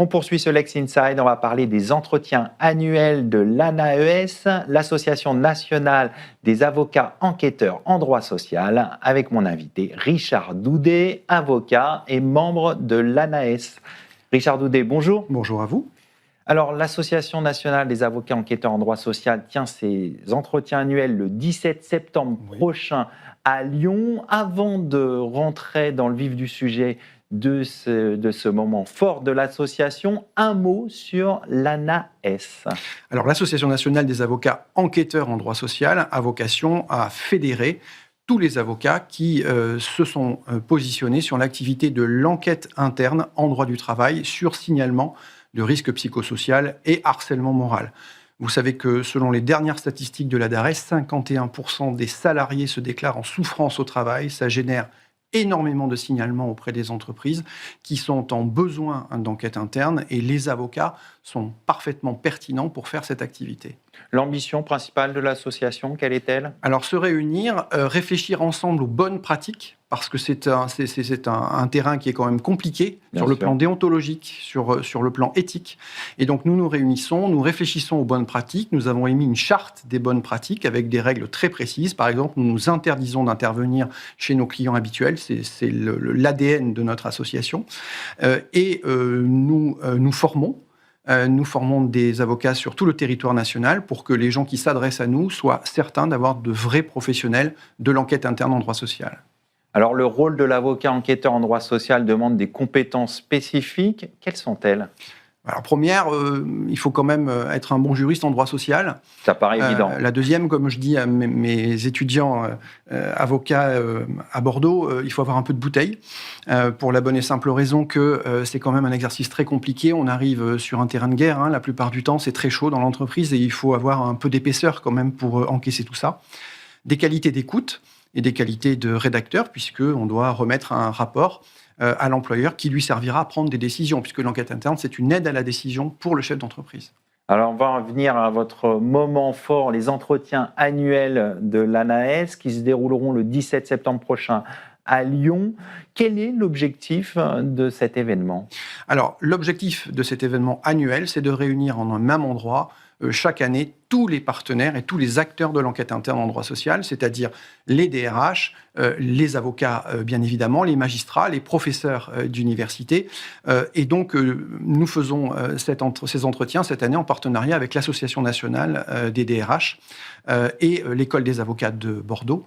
On poursuit ce Lex Inside, on va parler des entretiens annuels de l'ANAES, l'Association nationale des avocats enquêteurs en droit social, avec mon invité Richard Doudet, avocat et membre de l'ANAES. Richard Doudet, bonjour. Bonjour à vous. Alors, l'Association nationale des avocats enquêteurs en droit social tient ses entretiens annuels le 17 septembre prochain à Lyon. Avant de rentrer dans le vif du sujet de ce moment fort de l'association, un mot sur l'ANAES. Alors, l'Association nationale des avocats enquêteurs en droit social a vocation à fédérer tous les avocats qui se sont positionnés sur l'activité de l'enquête interne en droit du travail sur signalement de risque psychosocial et harcèlement moral. Vous savez que selon les dernières statistiques de la DARES, 51% des salariés se déclarent en souffrance au travail. Ça génère énormément de signalements auprès des entreprises qui sont en besoin d'enquête interne et les avocats sont parfaitement pertinents pour faire cette activité. L'ambition principale de l'association, quelle est-elle ? Alors, se réunir, réfléchir ensemble aux bonnes pratiques, parce que c'est un terrain qui est quand même compliqué sur le plan déontologique, sur le plan éthique. Et donc, nous nous réunissons, nous réfléchissons aux bonnes pratiques. Nous avons émis une charte des bonnes pratiques avec des règles très précises. Par exemple, nous nous interdisons d'intervenir chez nos clients habituels. C'est l'ADN de notre association. Nous formons. Nous formons des avocats sur tout le territoire national pour que les gens qui s'adressent à nous soient certains d'avoir de vrais professionnels de l'enquête interne en droit social. Alors, le rôle de l'avocat enquêteur en droit social demande des compétences spécifiques. Quelles sont-elles ? Alors, première, il faut quand même être un bon juriste en droit social. Ça paraît évident. La deuxième, comme je dis à mes étudiants avocats à Bordeaux, il faut avoir un peu de bouteille, pour la bonne et simple raison que c'est quand même un exercice très compliqué. On arrive sur un terrain de guerre, la plupart du temps, c'est très chaud dans l'entreprise et il faut avoir un peu d'épaisseur quand même pour encaisser tout ça. Des qualités d'écoute et des qualités de rédacteur, puisqu'on doit remettre un rapport à l'employeur qui lui servira à prendre des décisions, puisque l'enquête interne, c'est une aide à la décision pour le chef d'entreprise. Alors, on va en venir à votre moment fort, les entretiens annuels de l'ANAES qui se dérouleront le 17 septembre prochain à Lyon. Quel est l'objectif de cet événement ? Alors, l'objectif de cet événement annuel, c'est de réunir en un même endroit chaque année tous les partenaires et tous les acteurs de l'enquête interne en droit social, c'est-à-dire les DRH, les avocats bien évidemment, les magistrats, les professeurs d'université. Et donc, nous faisons ces entretiens cette année en partenariat avec l'Association nationale des DRH et l'École des avocats de Bordeaux.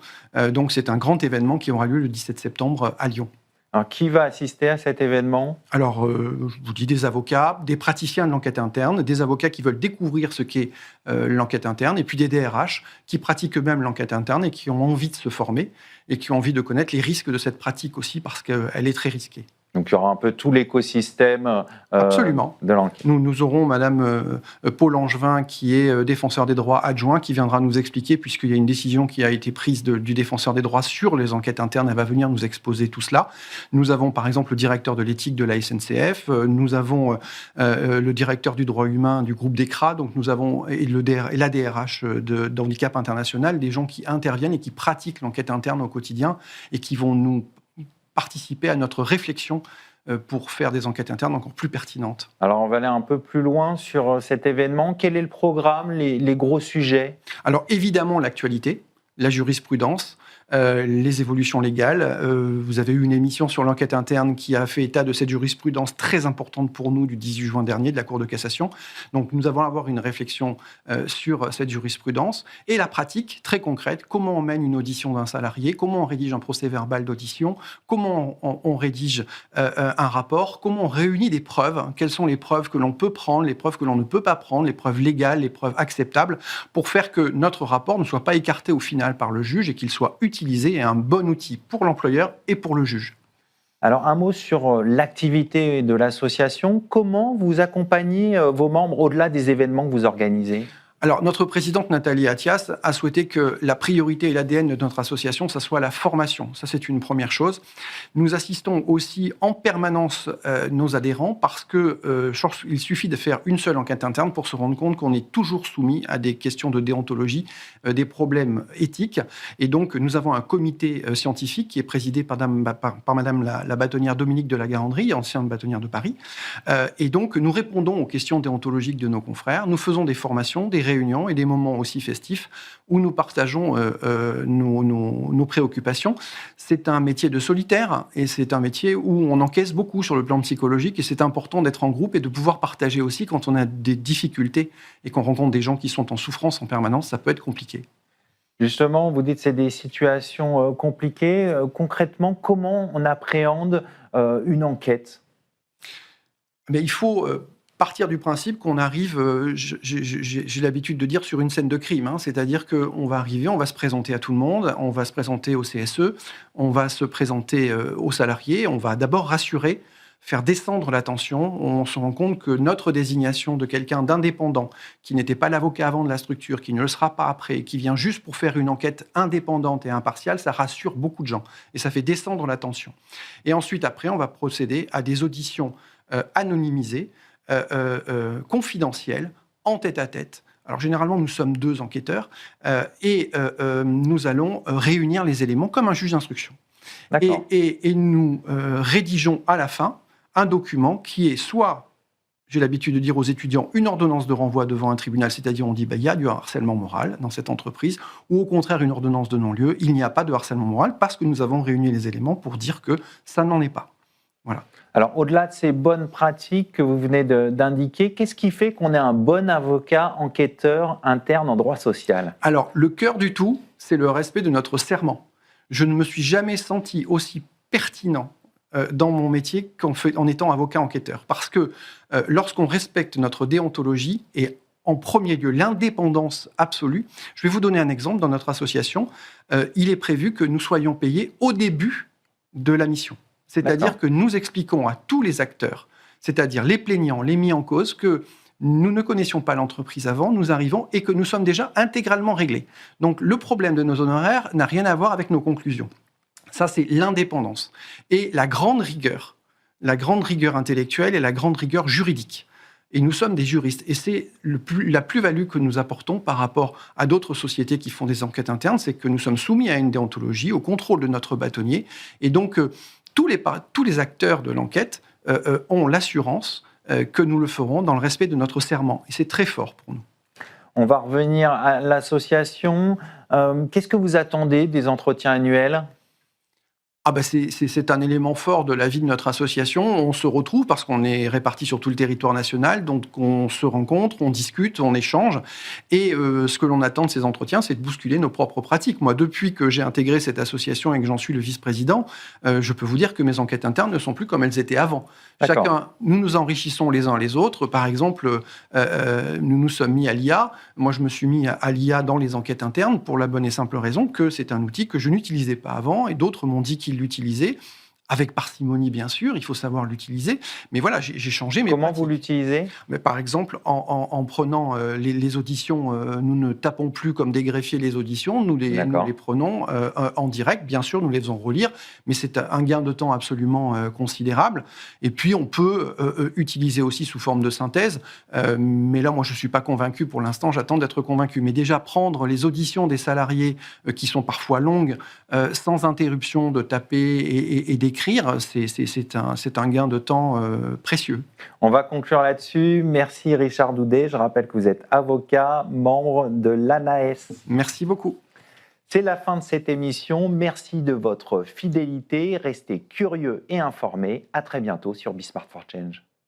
Donc, c'est un grand événement qui aura lieu le 17 septembre à Lyon. Alors, qui va assister à cet événement ? Alors, je vous dis des avocats, des praticiens de l'enquête interne, des avocats qui veulent découvrir ce qu'est l'enquête interne, et puis des DRH qui pratiquent eux-mêmes l'enquête interne et qui ont envie de se former et qui ont envie de connaître les risques de cette pratique aussi parce qu'elle est très risquée. Donc, il y aura un peu tout l'écosystème Absolument. De l'enquête. Nous aurons Madame Paul Angevin, qui est défenseur des droits adjoint, qui viendra nous expliquer, puisqu'il y a une décision qui a été prise du défenseur des droits sur les enquêtes internes. Elle va venir nous exposer tout cela. Nous avons, par exemple, le directeur de l'éthique de la SNCF. Nous avons le directeur du droit humain du groupe DECRA. Donc, nous avons la DRH d'Handicap International, des gens qui interviennent et qui pratiquent l'enquête interne au quotidien et qui vont nous participer à notre réflexion pour faire des enquêtes internes encore plus pertinentes. Alors, on va aller un peu plus loin sur cet événement. Quel est le programme, les gros sujets ? Alors, évidemment, l'actualité, la jurisprudence, les évolutions légales. Vous avez eu une émission sur l'enquête interne qui a fait état de cette jurisprudence très importante pour nous du 18 juin dernier de la Cour de cassation. Donc, nous allons avoir une réflexion sur cette jurisprudence et la pratique très concrète. Comment on mène une audition d'un salarié ? Comment on rédige un procès-verbal d'audition ? Comment on rédige un rapport ? Comment on réunit des preuves ? Quelles sont les preuves que l'on peut prendre, les preuves que l'on ne peut pas prendre, les preuves légales, les preuves acceptables, pour faire que notre rapport ne soit pas écarté au final par le juge et qu'il soit utilisé et un bon outil pour l'employeur et pour le juge. Alors, un mot sur l'activité de l'association. Comment vous accompagnez vos membres au-delà des événements que vous organisez ? Alors, notre présidente Nathalie Attias a souhaité que la priorité et l'ADN de notre association, ça soit la formation. Ça, c'est une première chose. Nous assistons aussi en permanence nos adhérents parce que il suffit de faire une seule enquête interne pour se rendre compte qu'on est toujours soumis à des questions de déontologie, des problèmes éthiques. Et donc, nous avons un comité scientifique qui est présidé par Madame la bâtonnière Dominique de la Garandrie, ancienne bâtonnière de Paris. Et donc, nous répondons aux questions déontologiques de nos confrères. Nous faisons des formations, des réunions et des moments aussi festifs où nous partageons nos préoccupations. C'est un métier de solitaire et c'est un métier où on encaisse beaucoup sur le plan psychologique et c'est important d'être en groupe et de pouvoir partager aussi quand on a des difficultés et qu'on rencontre des gens qui sont en souffrance en permanence, ça peut être compliqué. Justement, vous dites que c'est des situations compliquées. Concrètement, comment on appréhende une enquête ? Mais il faut partir du principe qu'on arrive, j'ai l'habitude de dire, sur une scène de crime. C'est-à-dire qu'on va arriver, on va se présenter à tout le monde, on va se présenter au CSE, on va se présenter aux salariés, on va d'abord rassurer, faire descendre la tension. On se rend compte que notre désignation de quelqu'un d'indépendant, qui n'était pas l'avocat avant de la structure, qui ne le sera pas après, qui vient juste pour faire une enquête indépendante et impartiale, ça rassure beaucoup de gens. Et ça fait descendre la tension. Et ensuite, après, on va procéder à des auditions anonymisées, confidentielles, en tête-à-tête. Alors généralement, nous sommes 2 enquêteurs et nous allons réunir les éléments comme un juge d'instruction. Et nous rédigeons à la fin un document qui est soit, j'ai l'habitude de dire aux étudiants, une ordonnance de renvoi devant un tribunal, c'est-à-dire on dit il y a du harcèlement moral dans cette entreprise, ou au contraire une ordonnance de non-lieu, il n'y a pas de harcèlement moral parce que nous avons réuni les éléments pour dire que ça n'en est pas. Voilà. Alors, au-delà de ces bonnes pratiques que vous venez d'indiquer, qu'est-ce qui fait qu'on est un bon avocat enquêteur interne en droit social ? Alors, le cœur du tout, c'est le respect de notre serment. Je ne me suis jamais senti aussi pertinent dans mon métier en étant avocat enquêteur. Parce que lorsqu'on respecte notre déontologie et en premier lieu l'indépendance absolue, je vais vous donner un exemple. Dans notre association, il est prévu que nous soyons payés au début de la mission. C'est-à-dire que nous expliquons à tous les acteurs, c'est-à-dire les plaignants, les mis en cause, que nous ne connaissions pas l'entreprise avant, nous arrivons et que nous sommes déjà intégralement réglés. Donc le problème de nos honoraires n'a rien à voir avec nos conclusions. Ça, c'est l'indépendance. Et la grande rigueur intellectuelle et la grande rigueur juridique. Et nous sommes des juristes. Et c'est la plus-value que nous apportons par rapport à d'autres sociétés qui font des enquêtes internes, c'est que nous sommes soumis à une déontologie, au contrôle de notre bâtonnier. Et donc, tous les acteurs de l'enquête ont l'assurance que nous le ferons dans le respect de notre serment. Et c'est très fort pour nous. On va revenir à l'association. Qu'est-ce que vous attendez des entretiens annuels ? C'est un élément fort de la vie de notre association. On se retrouve parce qu'on est répartis sur tout le territoire national, donc on se rencontre, on discute, on échange. Et ce que l'on attend de ces entretiens, c'est de bousculer nos propres pratiques. Moi, depuis que j'ai intégré cette association et que j'en suis le vice-président, je peux vous dire que mes enquêtes internes ne sont plus comme elles étaient avant. Nous nous enrichissons les uns les autres. Par exemple, nous nous sommes mis à l'IA. Moi, je me suis mis à l'IA dans les enquêtes internes pour la bonne et simple raison que c'est un outil que je n'utilisais pas avant et d'autres m'ont dit qu'ils l'utiliser, avec parcimonie bien sûr, il faut savoir l'utiliser, mais voilà, j'ai changé mes Comment pratiques. vous l'utilisez ? Mais par exemple, en prenant les auditions, nous ne tapons plus comme des greffiers les auditions, nous les prenons en direct, bien sûr, nous les faisons relire, mais c'est un gain de temps absolument considérable, et puis on peut utiliser aussi sous forme de synthèse, mais là, moi, je ne suis pas convaincu pour l'instant, j'attends d'être convaincu, mais déjà prendre les auditions des salariés qui sont parfois longues, sans interruption de taper et d'écrire, c'est un gain de temps précieux. On va conclure là-dessus. Merci Richard Doudet. Je rappelle que vous êtes avocat, membre de l'ANAES. Merci beaucoup. C'est la fin de cette émission. Merci de votre fidélité. Restez curieux et informés. À très bientôt sur Be Smart for Change.